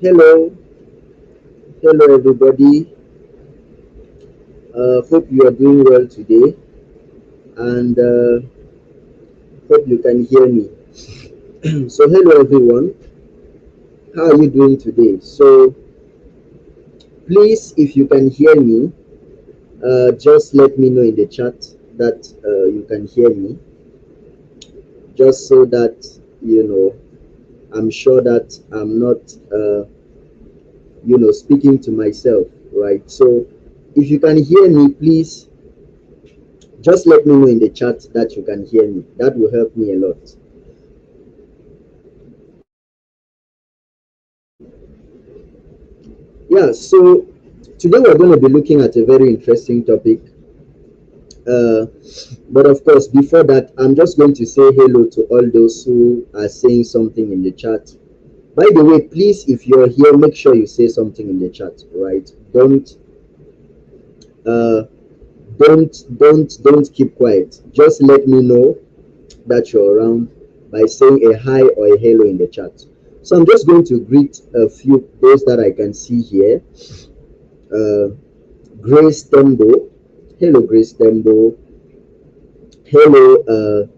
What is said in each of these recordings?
Hello, hello everybody. Hope you are doing well today, and hope you can hear me. So, hello everyone. How are you doing today? So, please, if you can hear me, just let me know in the chat that you can hear me, just so that you know. I'm sure that I'm not, speaking to myself, right? So, if you can hear me, please just let me know in the chat that you can hear me. That will help me a lot. Yeah, so today we're going to be looking at a very interesting topic. Uh, but of course, before that, I'm just going to say hello to all those who are saying something in the chat. By the way, please, if you're here, make sure you say something in the chat, right? Uh, don't keep quiet. Just let me know that you're around by saying a hi or a hello in the chat. So I'm just going to greet a few those that I can see here. Uh, Grace Tembo. Hello, Grace Tembo. Hello,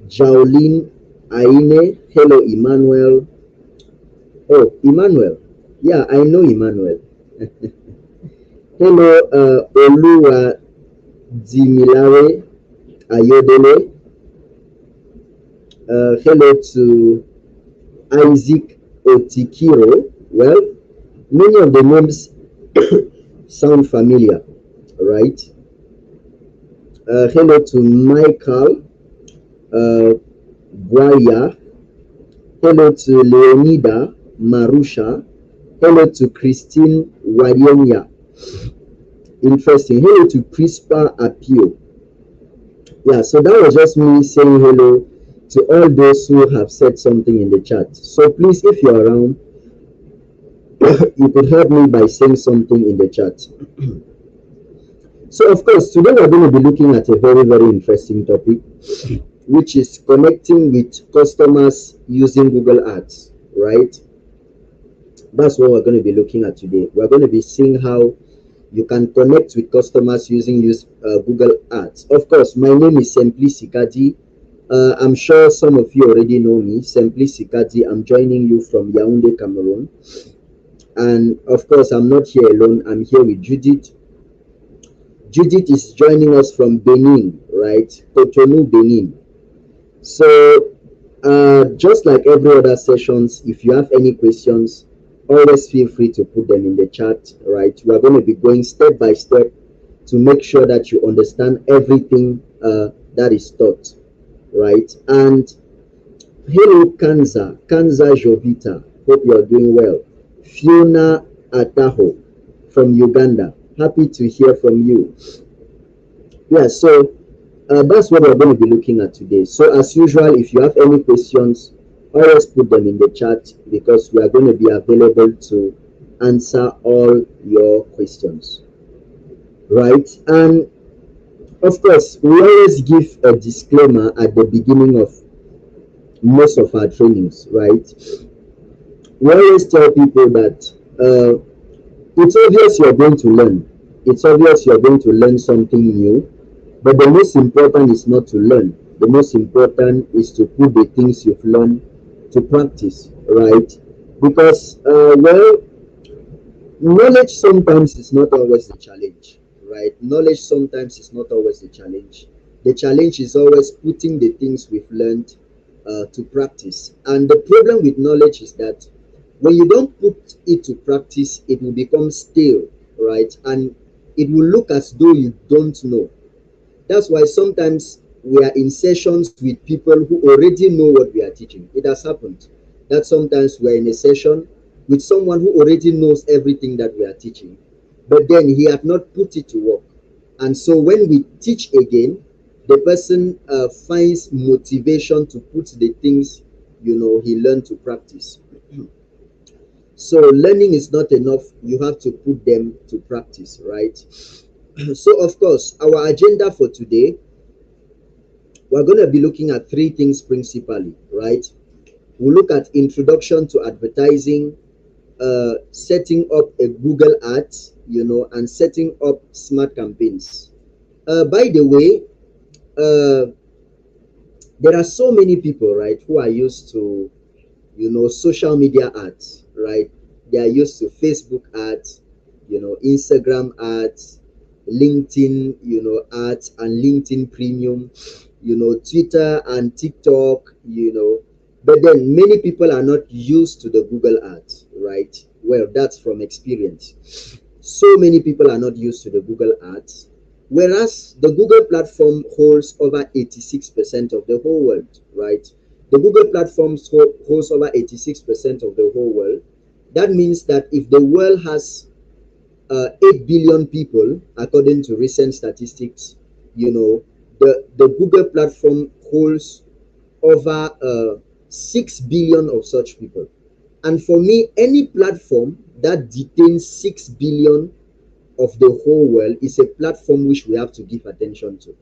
Jolene Aine. Hello, Emmanuel. Oh, Emmanuel. Yeah, I know Emmanuel. Hello, Oluwa Dimilawe Ayodele. Hello to Isaac Otikiro. Well, many of the names sound familiar, right? Hello to Michael Guaya. Hello to Leonida Marusha. Hello to Christine Wadienya. Interesting. Hello to Prispa Apio. Yeah, so that was just me saying hello to all those who have said something in the chat. So please, if you're around, you could help me by saying something in the chat. So, of course, today we're going to be looking at a very, very interesting topic, which is connecting with customers using Google Ads, right? That's what we're going to be looking at today. We're going to be seeing how you can connect with customers using Google Ads. Of course, my name is Simply Sikadi. I'm sure some of you already know me. Simply Sikadi. I'm joining you from Yaoundé, Cameroon. And of course, I'm not here alone. I'm here with Judith. Judith is joining us from Benin, right? Cotonou, Benin. So, just like every other sessions, if you have any questions, always feel free to put them in the chat, right? We are going to be going step by step to make sure that you understand everything that is taught, right? And hello, Kanza Jovita. Hope you are doing well. Fiona Ataho from Uganda. Happy to hear from you. Yeah, so that's what we're going to be looking at today. So, as usual, if you have any questions, always put them in the chat because we are going to be available to answer all your questions, right? And of course, we always give a disclaimer at the beginning of most of our trainings, right? We always tell people that it's obvious you're going to learn. It's obvious you're going to learn something new. But the most important is not to learn. The most important is to put the things you've learned to practice, right? Because, knowledge sometimes is not always the challenge, right? Knowledge sometimes is not always the challenge. The challenge is always putting the things we've learned to practice. And the problem with knowledge is that when you don't put it to practice, it will become stale, right? And it will look as though you don't know. That's why sometimes we are in sessions with people who already know what we are teaching. It has happened that sometimes we are in a session with someone who already knows everything that we are teaching, but then he had not put it to work. And so when we teach again, the person finds motivation to put the things he learned to practice. So learning is not enough; you have to put them to practice, right? So of course, our agenda for today, we're going to be looking at three things principally, right? We'll look at introduction to advertising, setting up a Google Ads, and setting up smart campaigns. By the way, uh, there are so many people, right, who are used to, social media ads, right? They are used to Facebook ads, Instagram ads, LinkedIn, ads, and LinkedIn Premium, Twitter and TikTok, but then many people are not used to the Google ads, right? Well, that's from experience. So many people are not used to the Google ads, whereas the Google platform holds over 86% of the whole world, right? The Google platform holds over 86% of the whole world. That means that if the world has 8 billion people, according to recent statistics, the Google platform holds over 6 billion of such people. And for me, any platform that detains 6 billion of the whole world is a platform which we have to give attention to.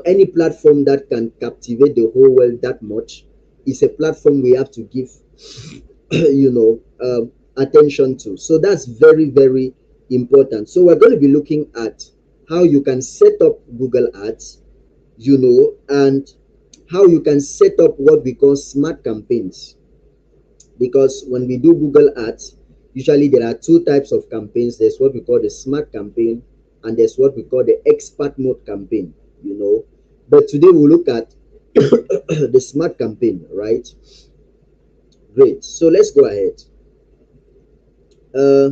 Any platform that can captivate the whole world that much is a platform we have to give attention to. So that's very, very important. So we're going to be looking at how you can set up Google Ads, and how you can set up what we call smart campaigns. Because when we do Google Ads, usually there are two types of campaigns. There's what we call the smart campaign, and there's what we call the expert mode campaign. But today we'll look at the smart campaign, right? Great. So let's go ahead. Uh,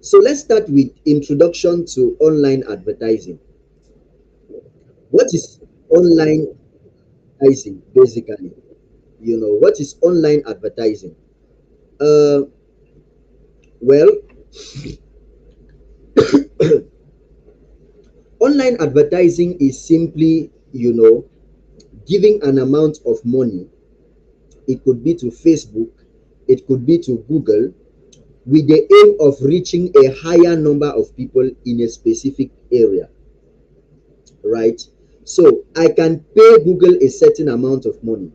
so let's start with introduction to online advertising. What is online advertising basically? What is online advertising? Uh, well, online advertising is simply, giving an amount of money. It could be to Facebook, it could be to Google, with the aim of reaching a higher number of people in a specific area, right? So I can pay Google a certain amount of money.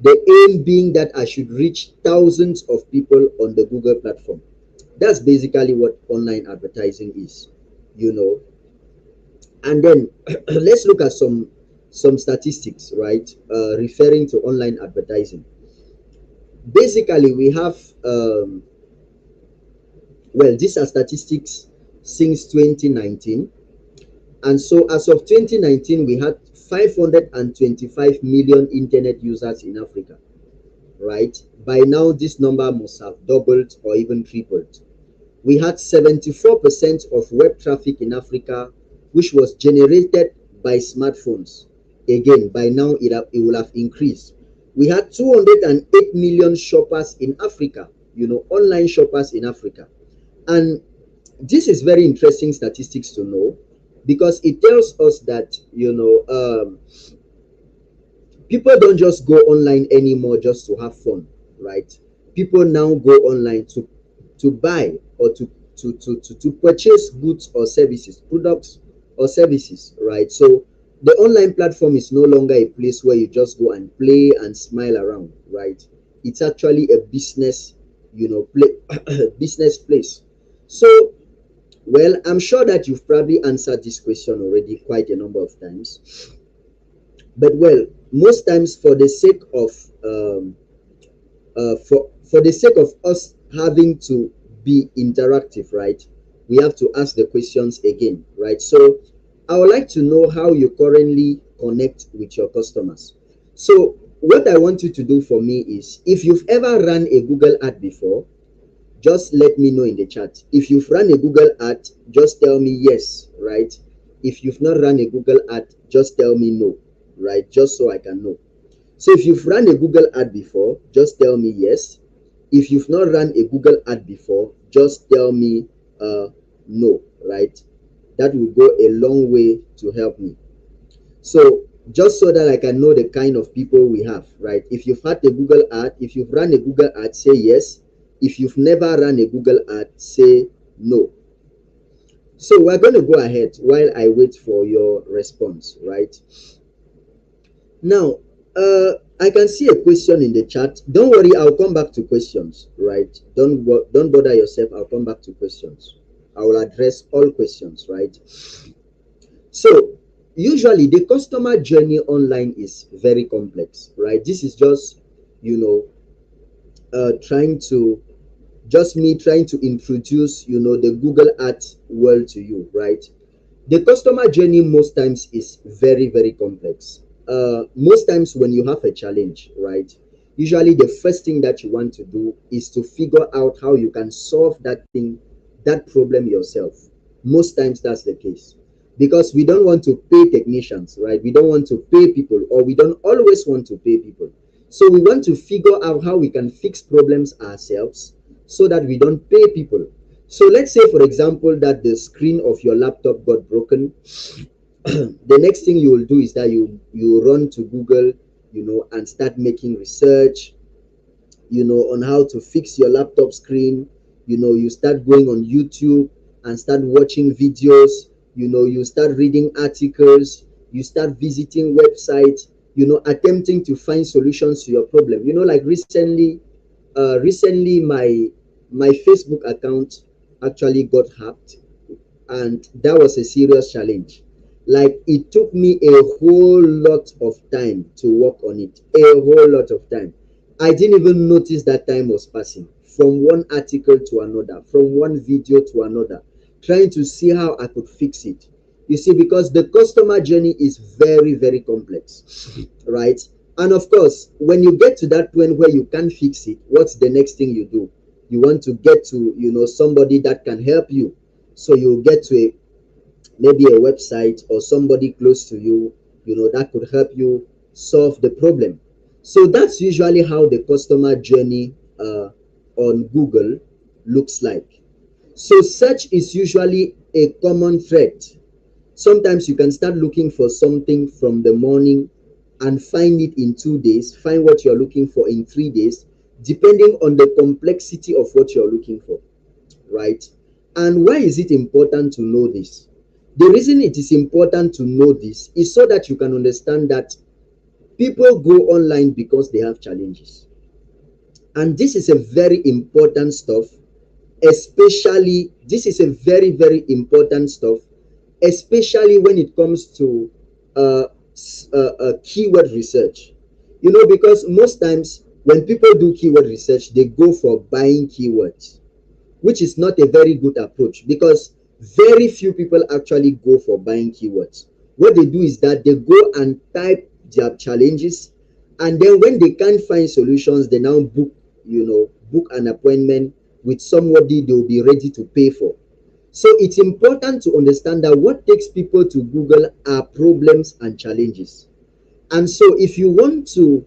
The aim being that I should reach thousands of people on the Google platform. That's basically what online advertising is, you know. And then let's look at some statistics, right? Referring to online advertising. Basically, we have these are statistics since 2019. And so as of 2019, we had 525 million internet users in Africa, right? By now, this number must have doubled or even tripled. We had 74% of web traffic in Africa, which was generated by smartphones. Again, by now it will have increased. We had 208 million shoppers in Africa, online shoppers in Africa. And this is very interesting statistics to know, because it tells us that people don't just go online anymore just to have fun, right? People now go online to buy, or to purchase goods or services, products or services, right? So the online platform is no longer a place where you just go and play and smile around, right? It's actually a business, business place. So, well, I'm sure that you've probably answered this question already quite a number of times. But well, most times for the sake of for the sake of us having to be interactive, right? We have to ask the questions again, right? So I would like to know how you currently connect with your customers. So what I want you to do for me is, if you've ever run a Google ad before, just let me know in the chat. If you've run a Google ad, just tell me yes, right? If you've not run a Google ad, just tell me no, right? Just so I can know. So if you've run a Google ad before, just tell me yes. If you've not run a Google ad before, just tell me no, right? That will go a long way to help me. So just so that I can know the kind of people we have, right? If you've had a Google ad, if you've run a Google ad, say yes. If you've never run a Google ad, say no. So we're going to go ahead while I wait for your response, right? Now, I can see a question in the chat. Don't worry, I'll come back to questions, right? Don't bother yourself. I'll come back to questions. I will address all questions, right? So usually the customer journey online is very complex, right? This is just, you know, trying to just me trying to introduce, the Google Ads world to you, right? The customer journey most times is very, very complex. Most times when you have a challenge, right, usually the first thing that you want to do is to figure out how you can solve that problem yourself. Most times that's the case, because we don't want to pay technicians, right? We don't want to pay people, or we don't always want to pay people. So we want to figure out how we can fix problems ourselves so that we don't pay people. So let's say, for example, that the screen of your laptop got broken. The next thing you will do is that you run to Google, and start making research, on how to fix your laptop screen. You start going on YouTube and start watching videos. You start reading articles. You start visiting websites. Attempting to find solutions to your problem. Like recently my Facebook account actually got hacked, and that was a serious challenge. Like, it took me a whole lot of time to work on it, a whole lot of time. I didn't even notice that time was passing, from one article to another, from one video to another, trying to see how I could fix it. You see, because the customer journey is very, very complex, right? And of course, when you get to that point where you can't fix it, what's the next thing you do? You want to get to, somebody that can help you. So you get to maybe a website or somebody close to you, that could help you solve the problem. So that's usually how the customer journey on Google looks like. So search is usually a common thread. Sometimes you can start looking for something from the morning and find it in 2 days, find what you're looking for in 3 days, depending on the complexity of what you're looking for, right? And why is it important to know this? The reason it is important to know this is so that you can understand that people go online because they have challenges. And this is a very important stuff, especially, this is a very, very important stuff, especially when it comes to keyword research. Because most times when people do keyword research, they go for buying keywords, which is not a very good approach, because very few people actually go for buying keywords. What they do is that they go and type their challenges, and then when they can't find solutions, they now book an appointment with somebody they'll be ready to pay for. So it's important to understand that what takes people to Google are problems and challenges. And so if you want to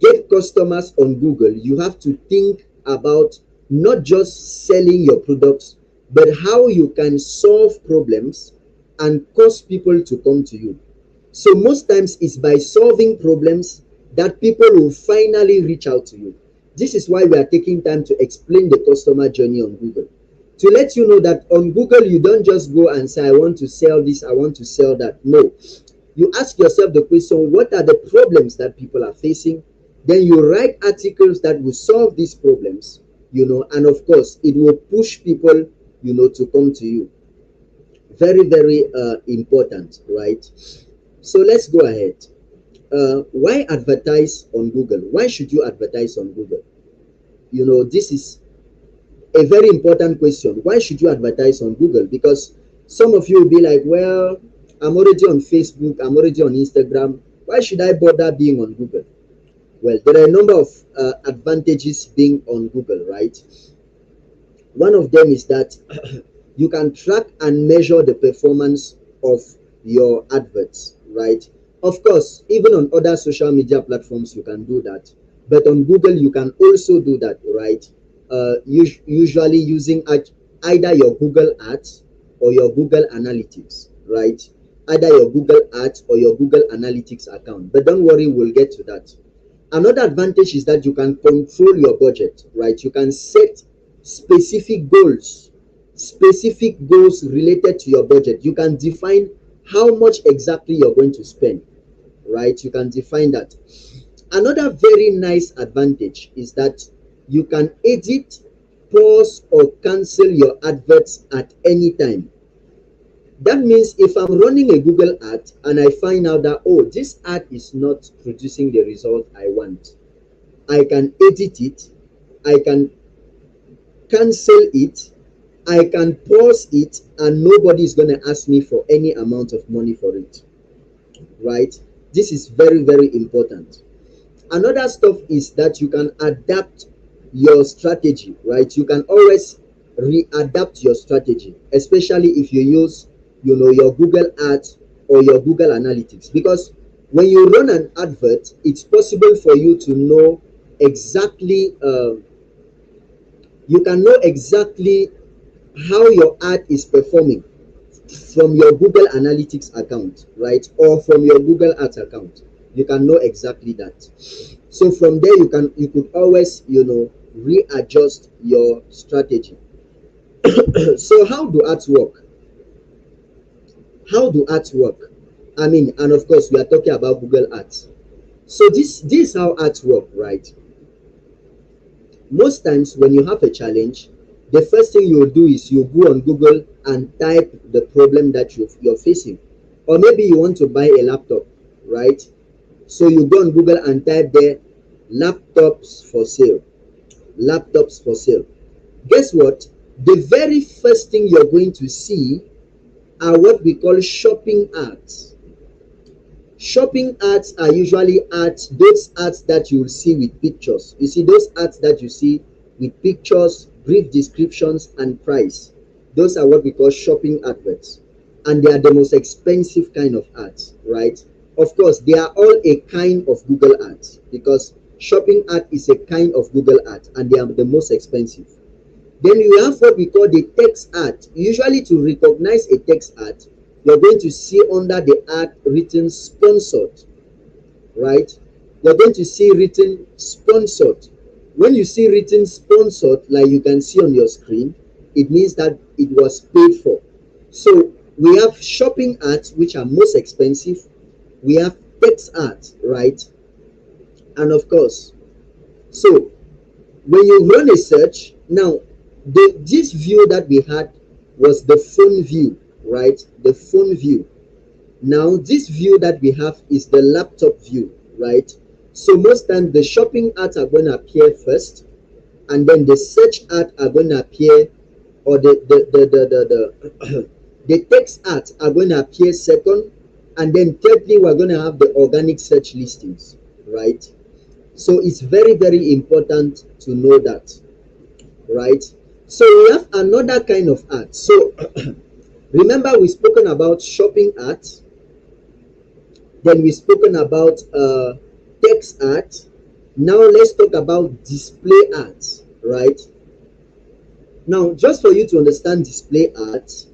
get customers on Google, you have to think about not just selling your products, but how you can solve problems and cause people to come to you. So most times it's by solving problems that people will finally reach out to you. This is why we are taking time to explain the customer journey on Google, to let you know that on Google you don't just go and say, I want to sell this, I want to sell that. No, you ask yourself the question, what are the problems that people are facing? Then you write articles that will solve these problems, and of course it will push people, to come to you. Very, very important, right? So let's go ahead. Why advertise on Google? Why should you advertise on Google? This is a very important question. Why should you advertise on Google? Because some of you will be like, well, I'm already on Facebook, I'm already on Instagram. Why should I bother being on Google? Well, there are a number of advantages being on Google, right? One of them is that you can track and measure the performance of your adverts, right? Of course, even on other social media platforms, you can do that. But on Google, you can also do that, right? Usually using either your Google Ads or your Google Analytics, right? Either your Google Ads or your Google Analytics account. But don't worry, we'll get to that. Another advantage is that you can control your budget, right? You can set specific goals related to your budget. You can define how much exactly you're going to spend, right? You can define that. Another very nice advantage is that you can edit, pause, or cancel your adverts at any time. That means if I'm running a Google ad and I find out that, oh, this ad is not producing the result I want, I can edit it, I can cancel it, I can pause it, and nobody is going to ask me for any amount of money for it, right? This is very, very important. Another stuff is that you can adapt your strategy, right? You can always readapt your strategy, especially if you use, your Google ads or your Google analytics, because when you run an advert, it's possible for you to know exactly, you can know exactly how your ad is performing from your Google Analytics account, right? Or from your Google Ads account. You can know exactly that. So from there you could always, readjust your strategy. So how do ads work? How do ads work? I mean, and of course we are talking about Google Ads. So this is how ads work, right? Most times when you have a challenge, the first thing you'll do is you go on Google and type the problem that you're facing. Or maybe you want to buy a laptop, right? So you go on Google and type there, laptops for sale. Laptops for sale. Guess what? The very first thing you're going to see are what we call shopping ads. Shopping ads are usually ads, those ads that you will see with pictures. You see those ads that you see with pictures, brief descriptions, and price. Those are what we call shopping adverts. And they are the most expensive kind of ads, right? Of course, they are all a kind of Google ads, because shopping ad is a kind of Google ad and they are the most expensive. Then you have what we call the text ad. Usually to recognize a text ad, you're going to see under the ad written sponsored, right? You're going to see written sponsored. When you see written sponsored, like you can see on your screen, it means that it was paid for. So we have shopping ads, which are most expensive. We have text ads, right? And of course, so when you run a search, now this view that we had was the phone view, right? The phone view. Now this view that we have is the laptop view, right? So most times the shopping ads are going to appear first, and then the search ads are going to appear, or the the text ads are going to appear second, and then thirdly we're going to have the organic search listings, right? So it's very, very important to know that, right? So we have another kind of ad. So remember we've spoken about shopping ads, then we've spoken about text ads. Now let's talk about display ads, right? Now just for you to understand display ads,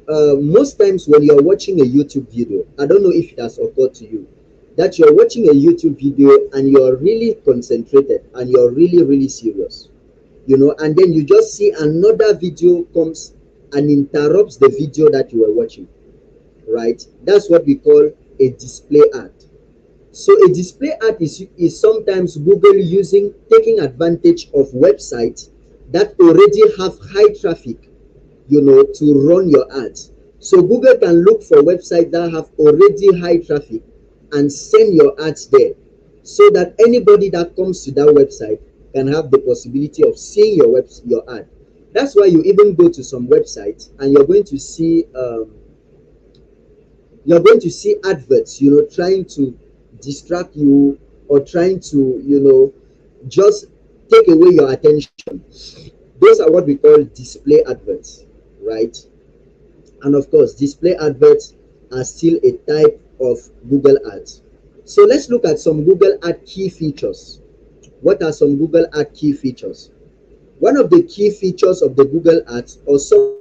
most times when you're watching a YouTube video, I don't know if it has occurred to you that you're watching a YouTube video and you're really concentrated and you're really, really serious, and then you just see another video comes and interrupts the video that you were watching, right? That's what we call a display ad. So a display ad is sometimes Google taking advantage of websites that already have high traffic, to run your ads. So Google can look for websites that have already high traffic and send your ads there, so that anybody that comes to that website can have the possibility of seeing your ad. That's why you even go to some websites and you're going to see adverts, trying to distract you, or trying to, just take away your attention. Those are what we call display adverts, right? And of course, display adverts are still a type of Google ads. So let's look at some Google ad key features. What are some Google ad key features? One of the key features of the Google ads, or some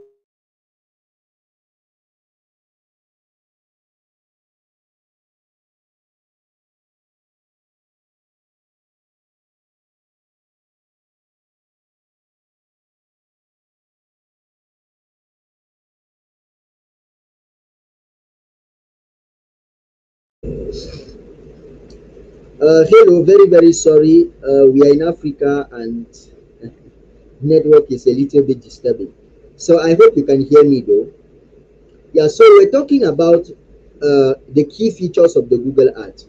Hello, very, very sorry. We are in Africa and network is a little bit disturbing. So I hope you can hear me though. Yeah, so we're talking about the key features of the Google Ad.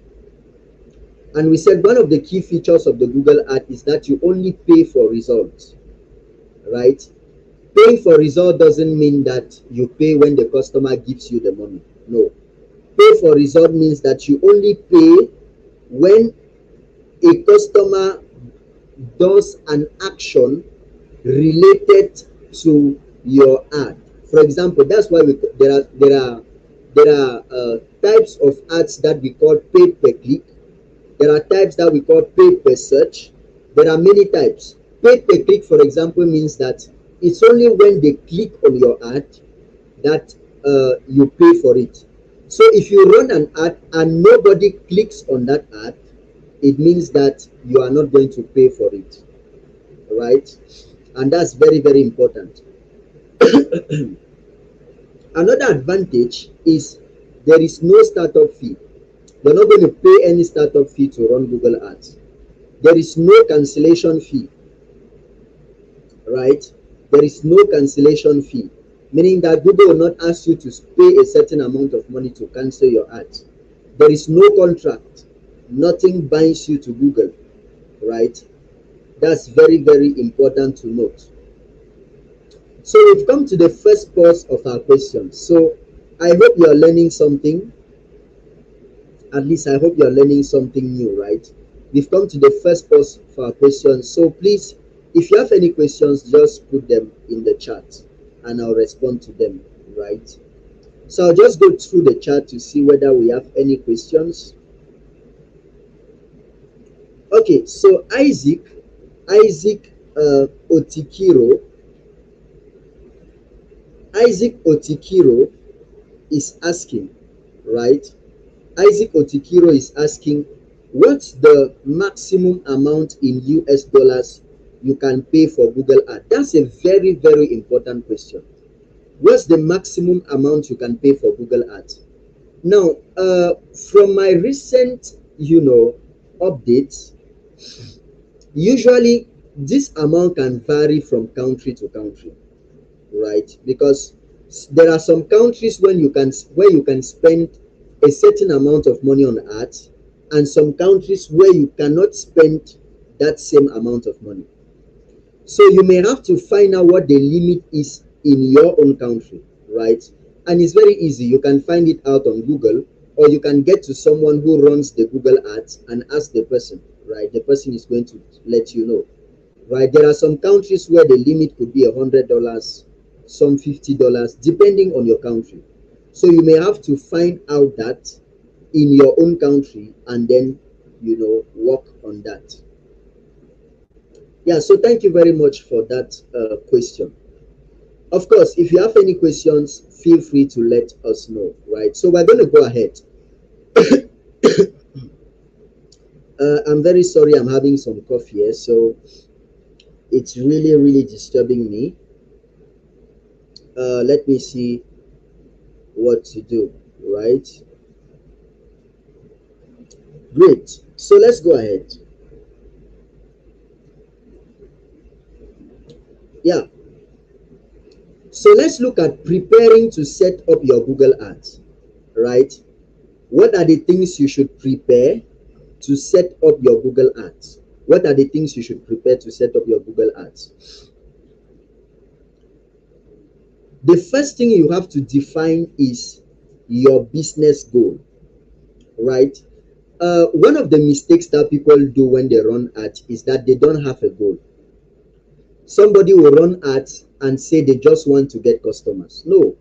And we said one of the key features of the Google Ad is that you only pay for results, right? Paying for result doesn't mean that you pay when the customer gives you the money. No. Pay for result means that you only pay when a customer does an action related to your ad. For example, that's why there are types of ads that we call paid per click. There are types that we call paid per search. There are many types. Paid per click, for example, means that it's only when they click on your ad that you pay for it. So if you run an ad and nobody clicks on that ad, it means that you are not going to pay for it, right? And that's very, very important. Another advantage is there is no startup fee. You're not going to pay any startup fee to run Google Ads. There is no cancellation fee, right? There is no cancellation fee, meaning that Google will not ask you to pay a certain amount of money to cancel your ads. There is no contract. Nothing binds you to Google, right? That's very, very important to note. So we've come to the first pause of our questions. So I hope you're learning something. At least I hope you're learning something new, right? We've come to the first pause of our questions. So please, if you have any questions, just put them in the chat and I'll respond to them, right? So I'll just go through the chat to see whether we have any questions. Okay, so Isaac Otikiro, Isaac Otikiro is asking, right? Isaac Otikiro is asking, what's the maximum amount in US dollars you can pay for Google Ad? That's a very, very important question. What's the maximum amount you can pay for Google Ads? Now, from my recent, updates, usually this amount can vary from country to country, right? Because there are some countries where you can spend a certain amount of money on ads, and some countries where you cannot spend that same amount of money. So you may have to find out what the limit is in your own country, right? And it's very easy. You can find it out on Google, or you can get to someone who runs the Google ads and ask the person, right? The person is going to let you know, right? There are some countries where the limit could be $100, some $50, depending on your country. So you may have to find out that in your own country and then, work on that. Yeah, so thank you very much for that question. Of course, if you have any questions, feel free to let us know, right? So we're going to go ahead. I'm very sorry, I'm having some cough here, so it's really, really disturbing me. Let me see what to do, right? Great. So let's go ahead. Yeah. So let's look at preparing to set up your Google Ads, right? What are the things you should prepare to set up your Google Ads? What are the things you should prepare to set up your Google Ads? The first thing you have to define is your business goal, right? One of the mistakes that people do when they run ads is that they don't have a goal. Somebody will run ads and say they just want to get customers. No,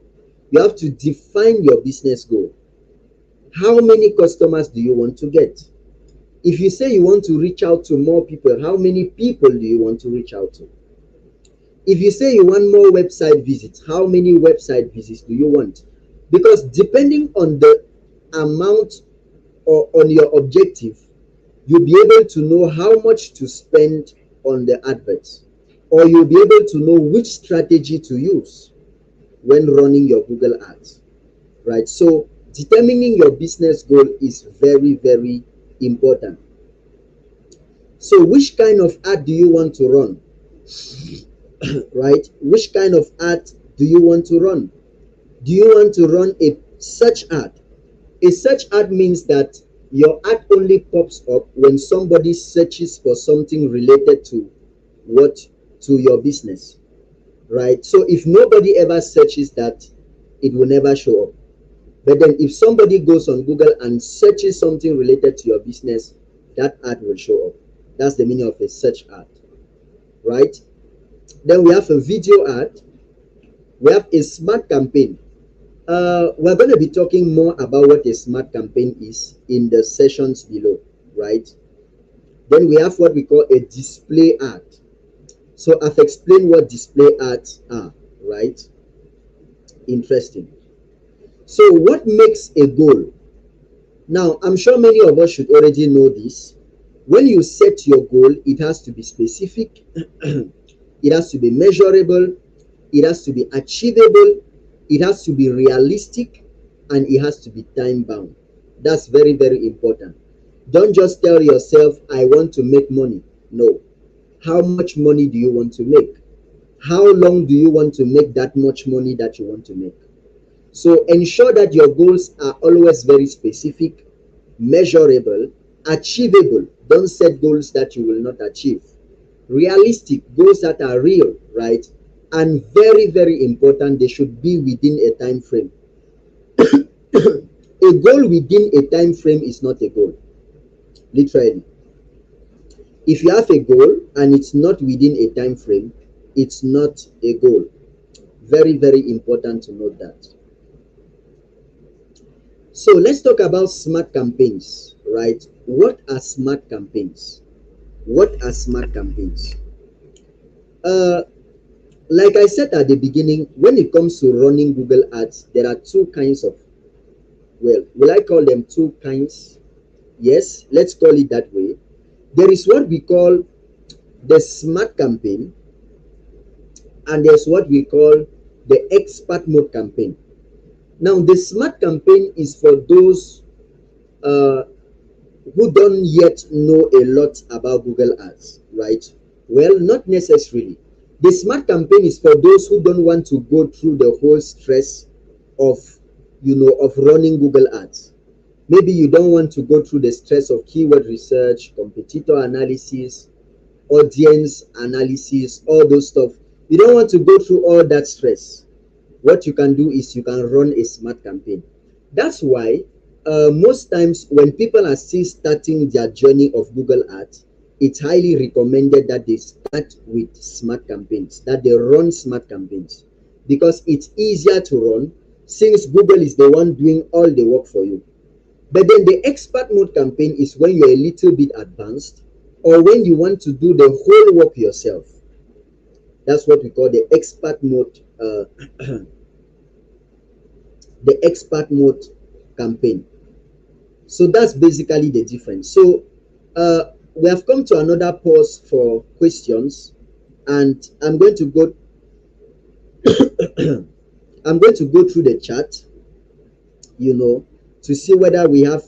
you have to define your business goal. How many customers do you want to get? If you say you want to reach out to more people, how many people do you want to reach out to? If you say you want more website visits, how many website visits do you want? Because depending on the amount or on your objective, you'll be able to know how much to spend on the adverts, or you'll be able to know which strategy to use when running your Google ads, right? So determining your business goal is very, very important. So which kind of ad do you want to run? Right? Which kind of ad do you want to run? Do you want to run a search ad? A search ad means that your ad only pops up when somebody searches for something related to what, to your business, right? So if nobody ever searches that, it will never show up. But then if somebody goes on Google and searches something related to your business, that ad will show up. That's the meaning of a search ad, right? Then we have a video ad. We have a smart campaign. We're going to be talking more about what a smart campaign is in the sessions below, right? Then we have what we call a display ad. So I've explained what display ads are, right? Interesting. So what makes a goal? Now, I'm sure many of us should already know this. When you set your goal, it has to be specific, it has to be measurable, it has to be achievable, it has to be realistic, and it has to be time bound. That's very, very important. Don't just tell yourself, I want to make money. No. How much money do you want to make? How long do you want to make that much money that you want to make? So ensure that your goals are always very specific, measurable, achievable. Don't set goals that you will not achieve. Realistic, goals that are real, right? And very, very important, they should be within a time frame. A goal within a time frame is not a goal, literally. If you have a goal and it's not within a time frame, it's not a goal. Very, very important to note that. So let's talk about smart campaigns, right? What are smart campaigns? What are smart campaigns? Uh, like I said at the beginning, when it comes to running Google Ads, there are two kinds of, well, will I call them two kinds? Yes, let's call it that way. There is what we call the smart campaign, and there's what we call the expert mode campaign. Now, the smart campaign is for those uh, who don't yet know a lot about Google Ads, right? Well, not necessarily. The smart campaign is for those who don't want to go through the whole stress of, of running Google Ads. Maybe you don't want to go through the stress of keyword research, competitor analysis, audience analysis, all those stuff. You don't want to go through all that stress. What you can do is you can run a smart campaign. That's why most times when people are still starting their journey of Google Ads, it's highly recommended that they start with smart campaigns, that they run smart campaigns, because it's easier to run since Google is the one doing all the work for you. But then the expert mode campaign is when you're a little bit advanced or when you want to do the whole work yourself. That's what we call the expert mode the expert mode campaign. So that's basically the difference. So we have come to another pause for questions, and I'm going to go I'm going to go through the chat, to see whether we have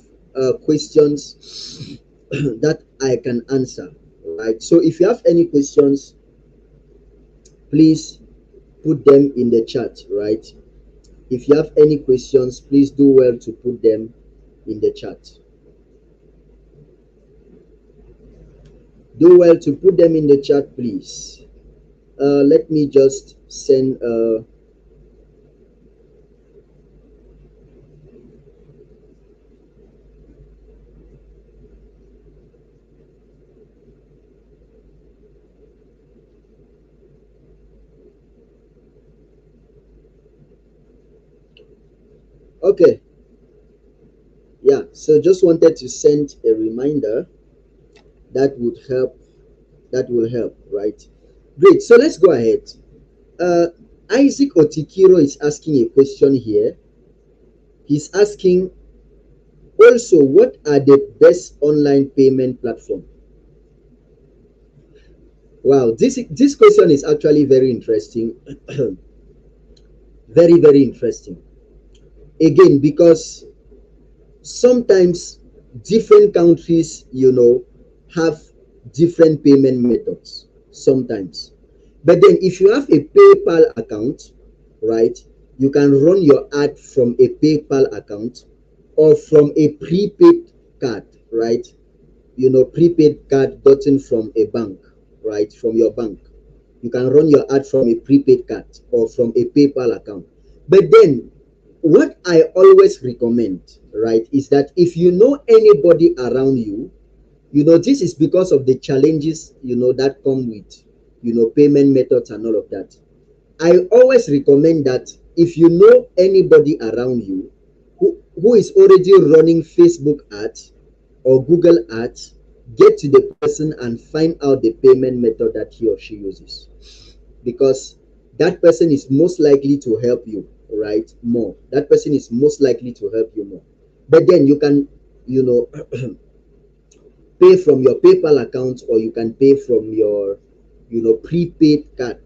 questions that I can answer. Right. So if you have any questions, please put them in the chat, right? If you have any questions, please do well to put them in the chat. Do well to put them in the chat, please. Let me just send okay. Yeah, so just wanted to send a reminder that would help. That will help, right? Great. So let's go ahead. Uh, Isaac Otikiro is asking a question here. He's asking also, what are the best online payment platform? Wow, this question is actually very interesting. Very, very interesting. Again, because sometimes different countries, have different payment methods sometimes. But then if you have a PayPal account, right, you can run your ad from a PayPal account or from a prepaid card, right? Prepaid card gotten from a bank, right? From your bank. You can run your ad from a prepaid card or from a PayPal account. But then what I always recommend, right, is that if you know anybody around you, this is because of the challenges, that come with, payment methods and all of that. I always recommend that if you know anybody around you who is already running Facebook ads or Google ads, get to the person and find out the payment method that he or she uses, because that person is most likely to help you, right? More. That person is most likely to help you more. But then you can, you know, pay from your PayPal account, or you can pay from your, prepaid card,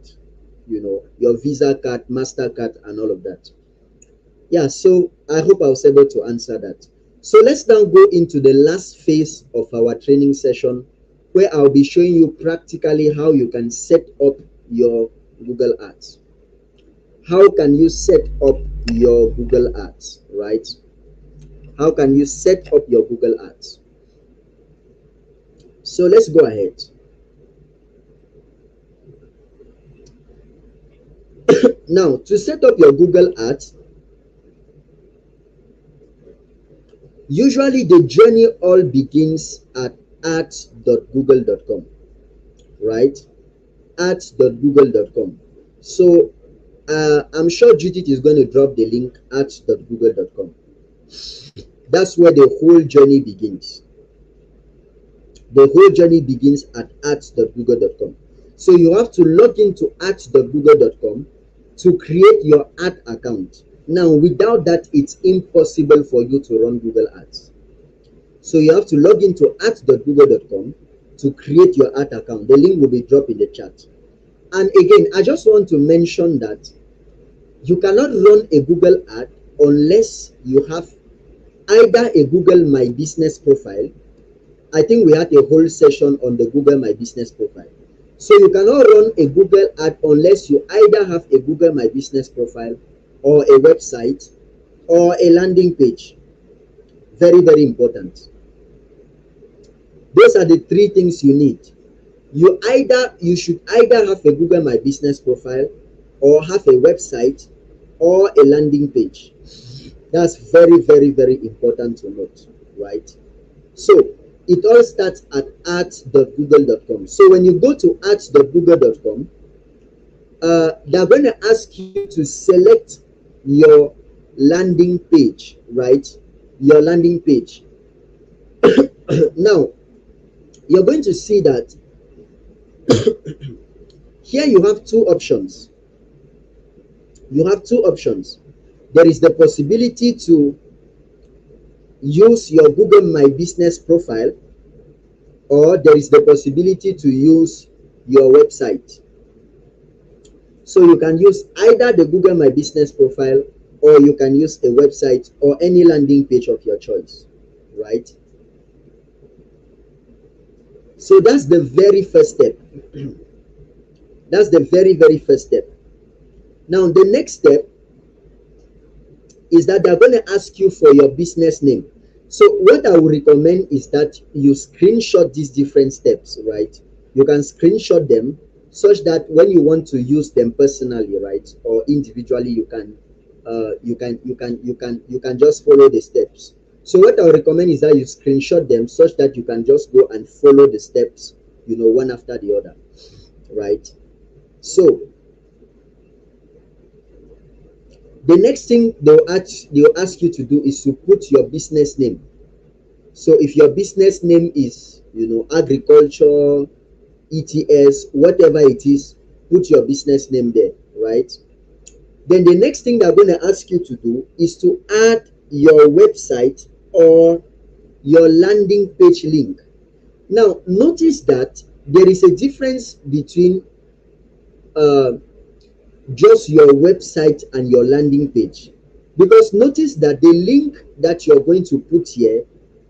your Visa card, MasterCard, and all of that. Yeah, so I hope I was able to answer that. So let's now go into the last phase of our training session, where I'll be showing you practically how you can set up your Google Ads. How can you set up your Google Ads, right? How can you set up your Google Ads? So let's go ahead. Now, to set up your Google Ads, usually the journey all begins at ads.google.com, right? ads.google.com. So I'm sure Judith is going to drop the link, ads.google.com. That's where the whole journey begins. The whole journey begins at ads.google.com. So you have to log into ads.google.com to create your ad account. Now, without that, it's impossible for you to run Google Ads. So you have to log into ads.google.com to create your ad account. The link will be dropped in the chat. And again, I just want to mention that you cannot run a Google ad unless you have either a Google My Business profile. I think we had a whole session on the Google My Business profile. So you cannot run a Google ad unless you either have a Google My Business profile or a website or a landing page. Very, very important. Those are the three things you need. You should either have a Google My Business profile or have a website or a landing page. That's very, very, very important to note, right? So it all starts at ads.google.com. So when you go to ads.google.com, they're going to ask you to select your landing page, right? Your landing page. Now, you're going to see that here you have two options. You have two options. There is the possibility to use your Google My Business profile, or there is the possibility to use your website. So you can use either the Google My Business profile, or you can use a website or any landing page of your choice, right? So that's the very first step. That's the very, very first step. Now, the next step is that they're going to ask you for your business name. So what I would recommend is that you screenshot these different steps, right? You can screenshot them such that when you want to use them personally, right, or individually, you can just follow the steps. So what I would recommend is that you screenshot them such that you can just go and follow the steps, one after the other, right? So the next thing they'll ask you to do is to put your business name. So if your business name is, agriculture, ETS, whatever it is, put your business name there, right? Then the next thing they're going to ask you to do is to add your website or your landing page link. Now, notice that there is a difference between just your website and your landing page, because notice that the link that you're going to put here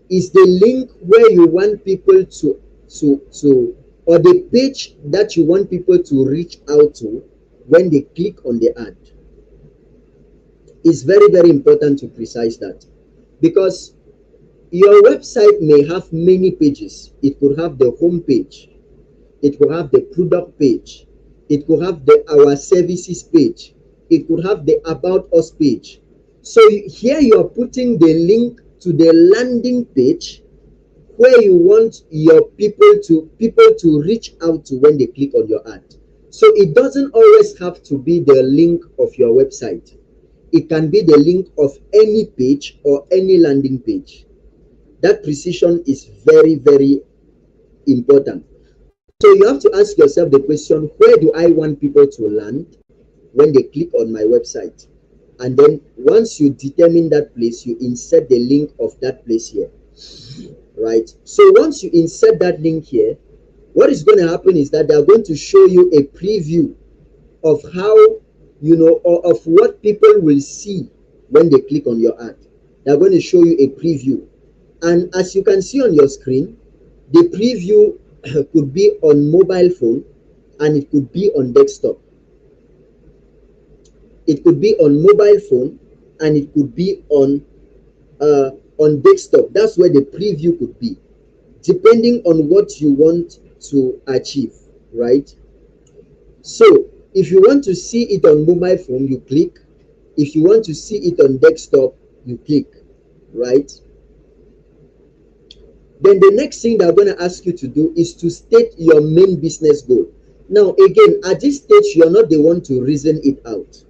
is the link where you want people to or the page that you want people to reach out to when they click on the ad. It's very, very important to precise that, because your website may have many pages. It could have the home page, it could have the product page, it could have the our services page, it could have the about us page. So here you are putting the link to the landing page where you want your people to reach out to when they click on your ad. So it doesn't always have to be the link of your website. It can be the link of any page or any landing page. That precision is very, very important. So you have to ask yourself the question, where do I want people to land when they click on my website? And then once you determine that place, you insert the link of that place here, right? So once you insert that link here, what is going to happen is that they are going to show you a preview of how, or of what people will see when they click on your ad. They're going to show you a preview. And as you can see on your screen, the preview could be on mobile phone and it could be on desktop. It could be on mobile phone and it could be on desktop. That's where the preview could be, depending on what you want to achieve, right? So if you want to see it on mobile phone, you click. If you want to see it on desktop, you click, right? Then the next thing they're going to ask you to do is to state your main business goal. Now, again, at this stage, you're not the one to reason it out.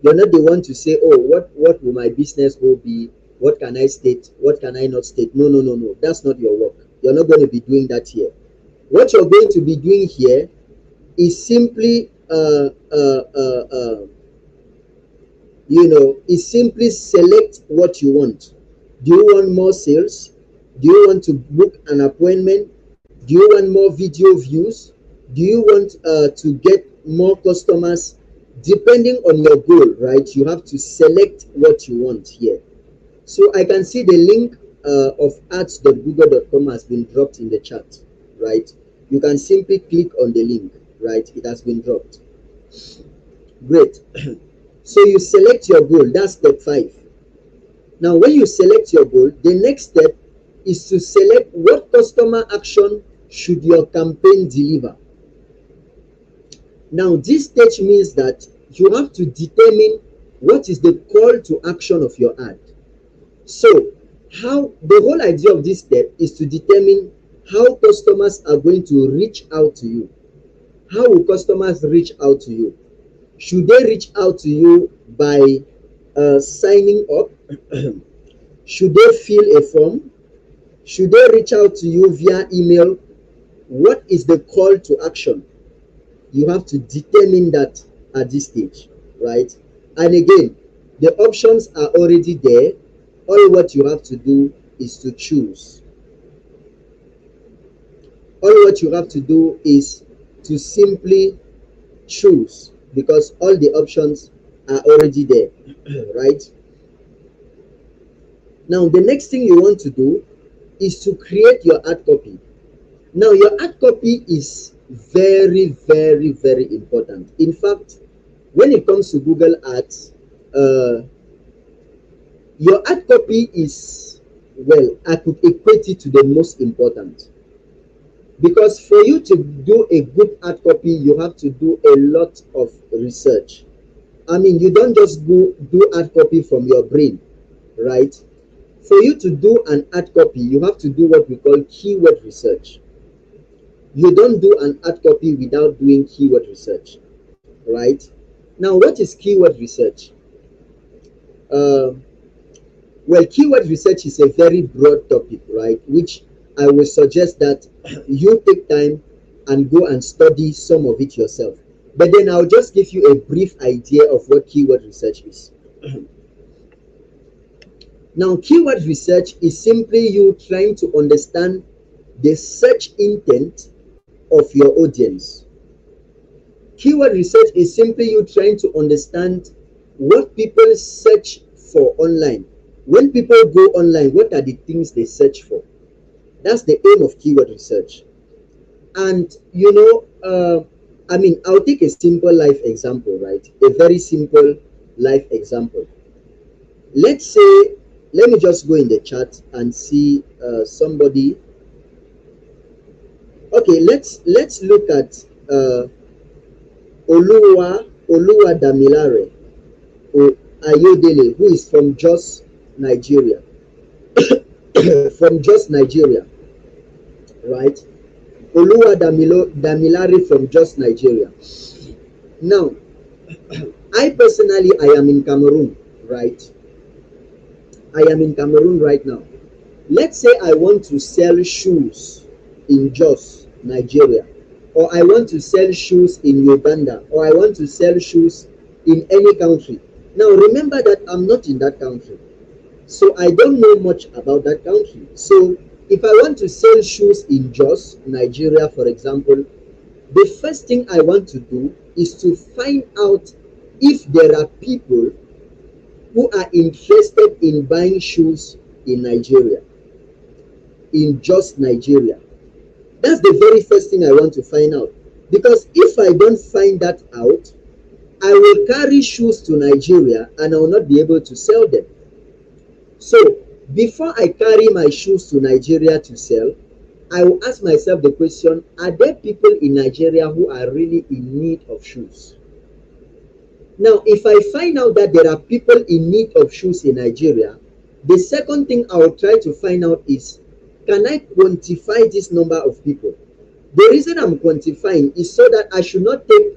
You're not the one to say, oh, what will my business goal be? What can I state? What can I not state? No. That's not your work. You're not going to be doing that here. What you're going to be doing here is simply, simply select what you want. Do you want more sales? Do you want to book an appointment? Do you want more video views? Do you want to get more customers? Depending on your goal, right? You have to select what you want here. So I can see the link of ads.google.com has been dropped in the chat, right? You can simply click on the link, right? It has been dropped. Great. So you select your goal. That's step 5. Now, when you select your goal, the next step is to select what customer action should your campaign deliver. Now, this stage means that you have to determine what is the call to action of your ad. So, the whole idea of this step is to determine how customers are going to reach out to you. How will customers reach out to you? Should they reach out to you by signing up? Should they fill a form? Should they reach out to you via email? What is the call to action? You have to determine that at this stage, right? And again, the options are already there. All what you have to do is to choose. All what you have to do is to simply choose, because all the options are already there, right? Now, the next thing you want to do is to create your ad copy. Now, your ad copy is very, very, very important. In fact, when it comes to Google Ads, your ad copy is, well, I could equate it to the most important. Because for you to do a good ad copy, you have to do a lot of research. I mean, you don't just go do ad copy from your brain, right? For you to do an ad copy, you have to do what we call keyword research. You don't do an ad copy without doing keyword research, right? Now, what is keyword research? Well, keyword research is a very broad topic, right? Which I will suggest that you take time and go and study some of it yourself. But then I'll just give you a brief idea of what keyword research is. Now, keyword research is simply you trying to understand the search intent of your audience. Keyword research is simply you trying to understand what people search for online. When people go online, what are the things they search for? That's the aim of keyword research. And I mean, I'll take a simple life example, right? A very simple life example. Let's say, let me just go in the chat and see somebody. Okay, let's look at Oluwa Damilare Ayodele, who is from Jos, Nigeria. From Jos, Nigeria, right? Damilare from Jos, Nigeria. Now, I personally, I am in Cameroon, right? I am in Cameroon right now. Let's say I want to sell shoes in Jos, Nigeria, or I want to sell shoes in Uganda, or I want to sell shoes in any country. Now, remember that I'm not in that country, so I don't know much about that country. So, if I want to sell shoes in Jos, Nigeria, for example, the first thing I want to do is to find out if there are people who are interested in buying shoes in Nigeria, in just Nigeria. That's the very first thing I want to find out. Because if I don't find that out, I will carry shoes to Nigeria and I will not be able to sell them. So before I carry my shoes to Nigeria to sell, I will ask myself the question, are there people in Nigeria who are really in need of shoes? Now, if I find out that there are people in need of shoes in Nigeria, the second thing I will try to find out is, can I quantify this number of people? The reason I'm quantifying is so that I should not take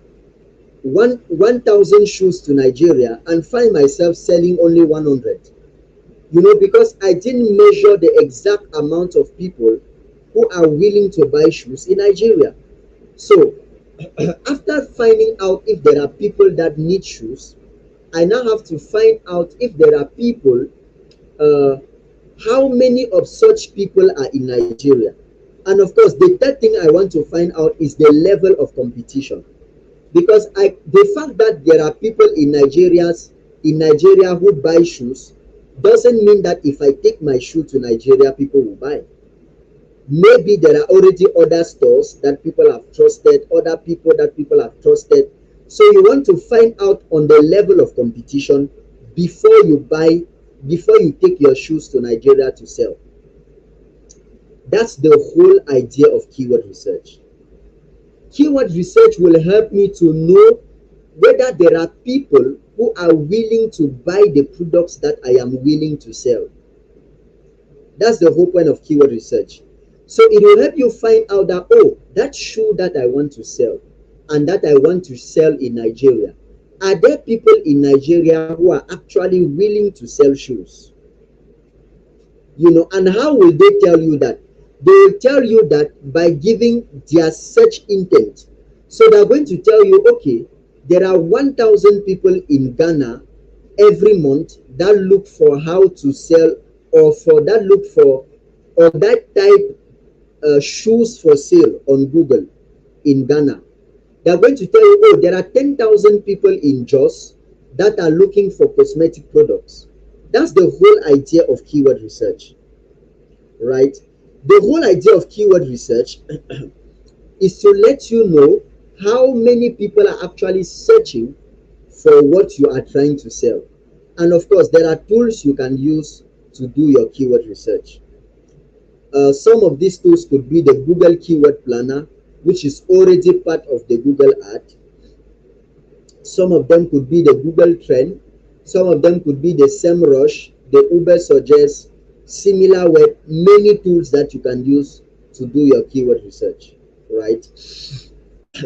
1,000 shoes to Nigeria and find myself selling only 100. Because I didn't measure the exact amount of people who are willing to buy shoes in Nigeria. So, after finding out if there are people that need shoes, I now have to find out if there are people, how many of such people are in Nigeria. And of course, the third thing I want to find out is the level of competition. Because the fact that there are people in Nigeria who buy shoes doesn't mean that if I take my shoe to Nigeria, people will buy. Maybe there are already other stores that people have trusted, other people that people have trusted. So you want to find out on the level of competition before you take your shoes to Nigeria to sell. That's the whole idea of keyword research. Keyword research will help me to know whether there are people who are willing to buy the products that I am willing to sell. That's the whole point of keyword research. So it will help you find out that, oh, that shoe that I want to sell and that I want to sell in Nigeria, are there people in Nigeria who are actually willing to sell shoes? And how will they tell you that? They will tell you that by giving their search intent. So they're going to tell you, okay, there are 1,000 people in Ghana every month that look for how to sell or that type shoes for sale on Google in Ghana. They're going to tell you, oh, there are 10,000 people in Jos that are looking for cosmetic products. That's the whole idea of keyword research, right? The whole idea of keyword research is to let you know how many people are actually searching for what you are trying to sell. And of course, there are tools you can use to do your keyword research. Some of these tools could be the Google Keyword Planner, which is already part of the Google Ad. Some of them could be the Google Trend. Some of them could be the SEMrush, the Uber Suggest, SimilarWeb, many tools that you can use to do your keyword research, right?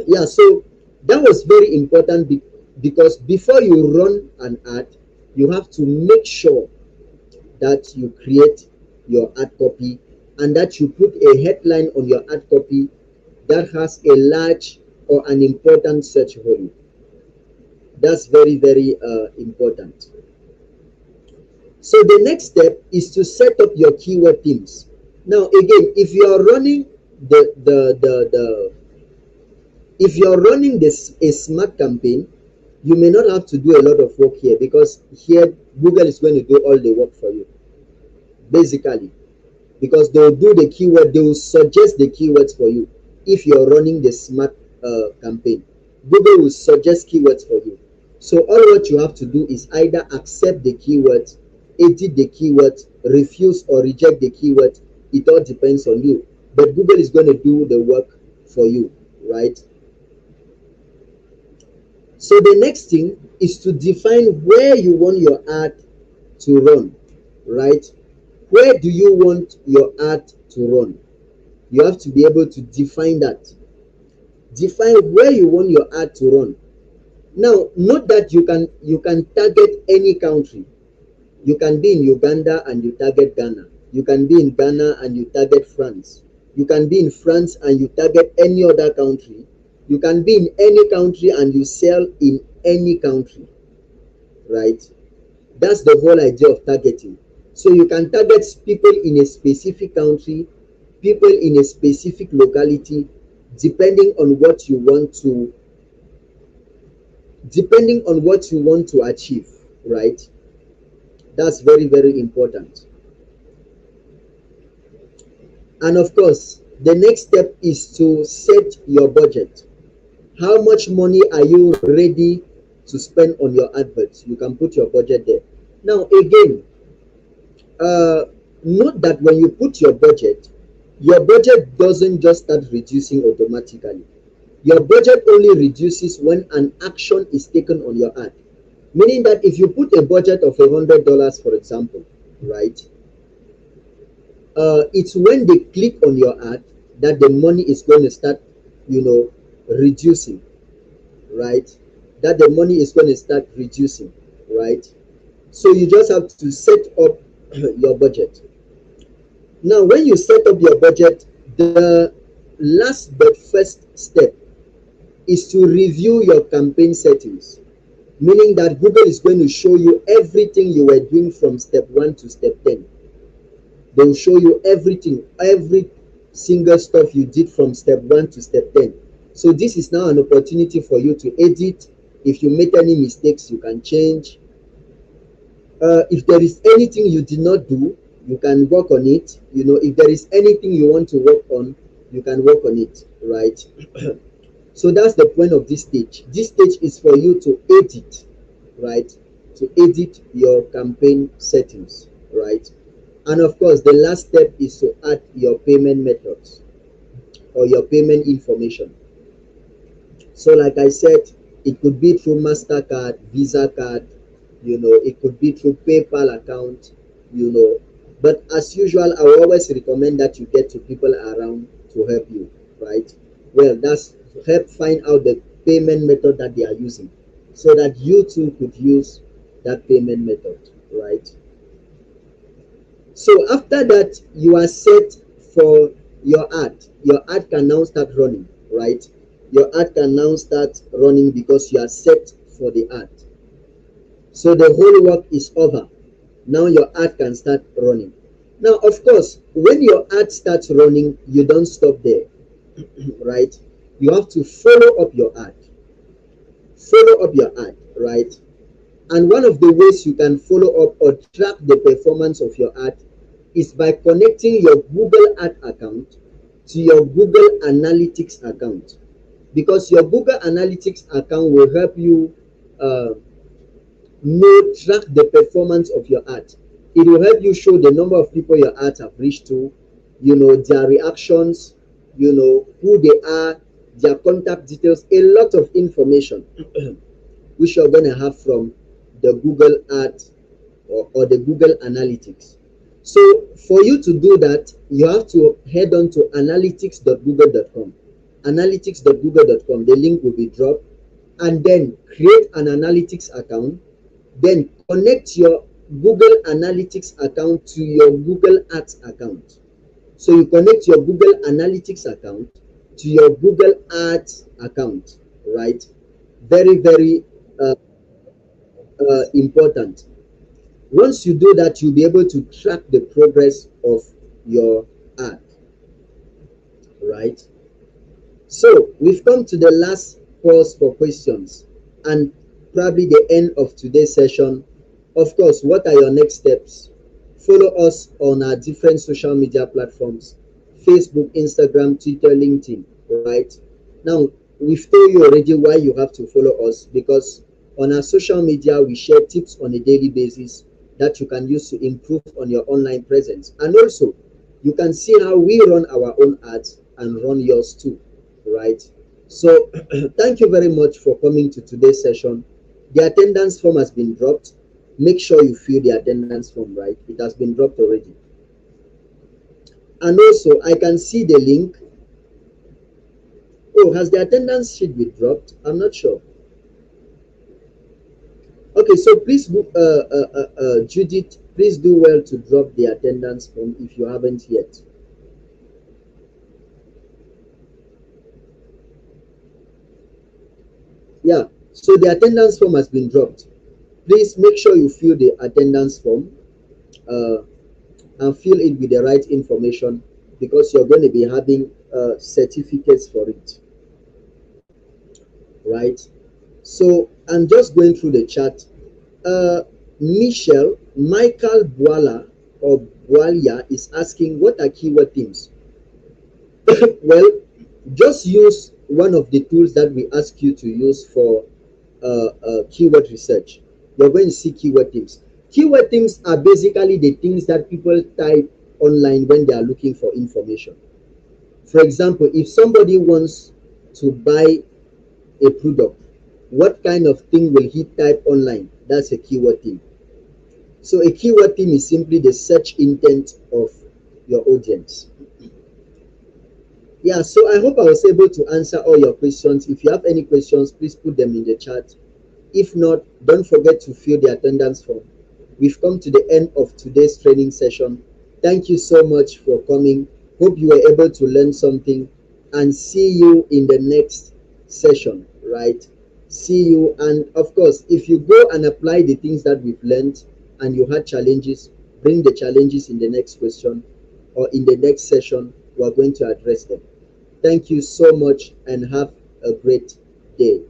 Yeah, so that was very important because before you run an ad, you have to make sure that you create your ad copy and that you put a headline on your ad copy that has a large or an important search volume. That's very, very important. So the next step is to set up your keyword themes. Now, again, if you are running a smart campaign, you may not have to do a lot of work here because here Google is going to do all the work for you, basically, because they will do the keyword, they will suggest the keywords for you. if you're running the smart campaign. Google will suggest keywords for you. So all what you have to do is either accept the keywords, edit the keywords, refuse or reject the keywords. It all depends on you. But Google is going to do the work for you, right? So the next thing is to define where you want your ad to run, right? Where do you want your ad to run? You have to be able to define that. Define where you want your ad to run. Now, note that you can target any country. You can be in Uganda and you target Ghana. You can be in Ghana and you target France. You can be in France and you target any other country. You can be in any country and you sell in any country, right? That's the whole idea of targeting. So you can target people in a specific country, people in a specific locality, depending on what you want to achieve, right? That's very, very important. And of course, the next step is to set your budget. How much money are you ready to spend on your adverts? You can put your budget there. Now, again, note that when you put your budget doesn't just start reducing automatically. Your budget only reduces when an action is taken on your ad. Meaning that if you put a budget of $100, for example, right? It's when they click on your ad that the money is going to start, reducing, right? That the money is going to start reducing, right? So you just have to set up your budget. Now, when you set up your budget, the last but first step is to review your campaign settings, meaning that Google is going to show you everything you were doing from step 1 to step 10. They will show you everything, every single stuff you did from step 1 to step 10. So this is now an opportunity for you to edit. If you make any mistakes, you can change. If there is anything you did not do, you can work on it. If there is anything you want to work on, you can work on it, right? So that's the point of this stage. This stage is for you to edit, right? To edit your campaign settings, right? And of course, the last step is to add your payment methods or your payment information. So like I said, it could be through MasterCard, Visa card, it could be through PayPal account, But as usual, I will always recommend that you get to people around to help you, right? Well, that's to help find out the payment method that they are using so that you too could use that payment method, right? So after that, you are set for your ad. Your ad can now start running, right? Your ad can now start running because you are set for the ad. So the whole work is over. Now your ad can start running. Now, of course, when your ad starts running, you don't stop there, right? You have to follow up your ad. Follow up your ad, right? And one of the ways you can follow up or track the performance of your ad is by connecting your Google Ad account to your Google Analytics account. Because your Google Analytics account will help you track the performance of your ad. It will help you show the number of people your ads have reached to, their reactions, who they are, their contact details, a lot of information which you're going to have from the Google Ads or the Google Analytics. So for you to do that, you have to head on to analytics.google.com. Analytics.google.com. The link will be dropped. And then create an analytics account. Then connect your Google Analytics account to your Google Ads account. So you connect your Google Analytics account to your Google Ads account, right? Very, very important. Once you do that, you'll be able to track the progress of your ad, right? So we've come to the last pause for questions and probably the end of today's session. Of course, what are your next steps? Follow us on our different social media platforms: Facebook, Instagram, Twitter, LinkedIn. right? Now, we've told you already why you have to follow us, because on our social media we share tips on a daily basis that you can use to improve on your online presence. And also, you can see how we run our own ads and run yours too, right? So thank you very much for coming to today's session. The attendance form has been dropped. Make sure you fill the attendance form, right? It has been dropped already. And also, I can see the link. Oh, has the attendance sheet been dropped? I'm not sure. Okay, so please, Judith, please do well to drop the attendance form if you haven't yet. Yeah, so the attendance form has been dropped. Please make sure you fill the attendance form uh, and fill it with the right information, because you're going to be having certificates for it, right? So I'm just going through the chat. Uh, Michael Boala or Boalia is asking, what are keyword themes? Well, just use one of the tools that we ask you to use for keyword research. You're going to see keyword themes. Keyword themes are basically the things that people type online when they are looking for information. For example, if somebody wants to buy a product, what kind of thing will he type online? That's a keyword theme. So a keyword theme is simply the search intent of your audience. Yeah, so I hope I was able to answer all your questions. If you have any questions, please put them in the chat. If not, don't forget to fill the attendance form. We've come to the end of today's training session. Thank you so much for coming. Hope you were able to learn something, and see you in the next session, right? See you. And of course, if you go and apply the things that we've learned and you had challenges, bring the challenges in the next question, or in the next session. We are going to address them. Thank you so much and have a great day.